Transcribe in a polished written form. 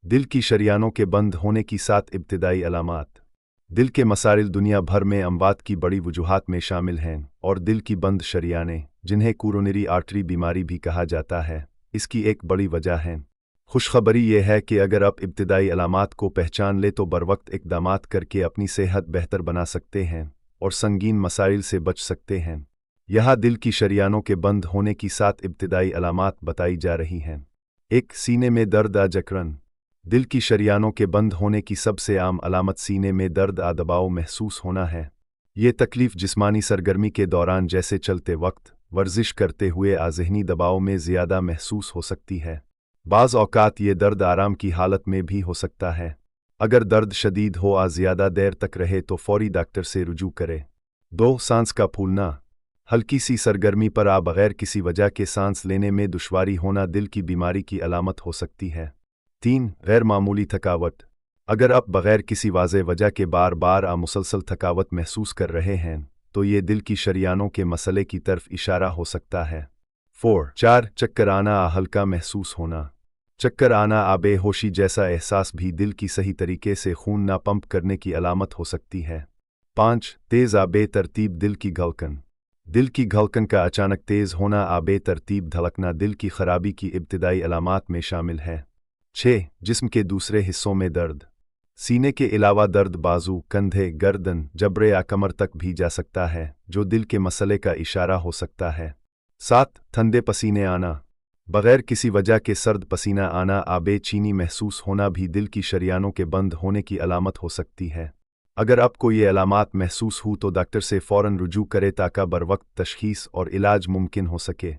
दिल की शरियानों के बंद होने की 7 इब्तिदाई अलामात। दिल के मसाइल दुनिया भर में अमवात की बड़ी वजूहात में शामिल हैं और दिल की बंद शरियानें, जिन्हें कोरोनरी आर्टरी बीमारी भी कहा जाता है, इसकी एक बड़ी वजह है। खुशखबरी यह है कि अगर आप इब्तिदाई अलामात को पहचान ले तो बरवक्त इक़दामात करके अपनी सेहत बेहतर बना सकते हैं और संगीन मसाइल से बच सकते हैं। यहाँ दिल की शरियानों के बंद होने की 7 इब्तिदाई अलामात बताई जा रही हैं। 1. सीने में दर्द आ जकड़न। दिल की शरियानों के बंद होने की सबसे आम अलामत सीने में दर्द आ दबाव महसूस होना है। ये तकलीफ जिस्मानी सरगर्मी के दौरान जैसे चलते वक्त, वर्जिश करते हुए ज़हनी दबाव में ज़्यादा महसूस हो सकती है। बाज़ औक़ात ये दर्द आराम की हालत में भी हो सकता है। अगर दर्द शदीद हो या ज़्यादा देर तक रहे तो फौरी डॉक्टर से रुजू करें। 2. सांस का फूलना। हल्की सी सरगर्मी पर बगैर किसी वजह के सांस लेने में दुश्वारी होना दिल की बीमारी की अलामत हो सकती है। 3. गैर मामूली थकावट। अगर आप बगैर किसी वाज़े वजह के बार बार मुसलसल थकावट महसूस कर रहे हैं तो ये दिल की शरियानों के मसले की तरफ इशारा हो सकता है। 4. चक्कर आना हल्का महसूस होना। चक्कर आना बेहोशी जैसा एहसास भी दिल की सही तरीके से खून ना पंप करने की अलामत हो सकती है। 5. तेज़ बेतरतीब दिल की धड़कन। दिल की धड़कन का अचानक तेज़ होना बेतरतीब धड़कना दिल की खराबी की इब्तिदाई अलामात में शामिल है। 6. जिस्म के दूसरे हिस्सों में दर्द। सीने के अलावा दर्द बाजू, कंधे, गर्दन, जबड़े या कमर तक भी जा सकता है, जो दिल के मसले का इशारा हो सकता है। 7. ठंडे पसीने आना। बगैर किसी वजह के सर्द पसीना आना बेचैनी महसूस होना भी दिल की शरियानों के बंद होने की अलामत हो सकती है। अगर आपको ये अलामात महसूस हो तो डॉक्टर से फ़ौरन रुजू करें ताकि बरवक्त तशख़ीस और इलाज मुमकिन हो सके।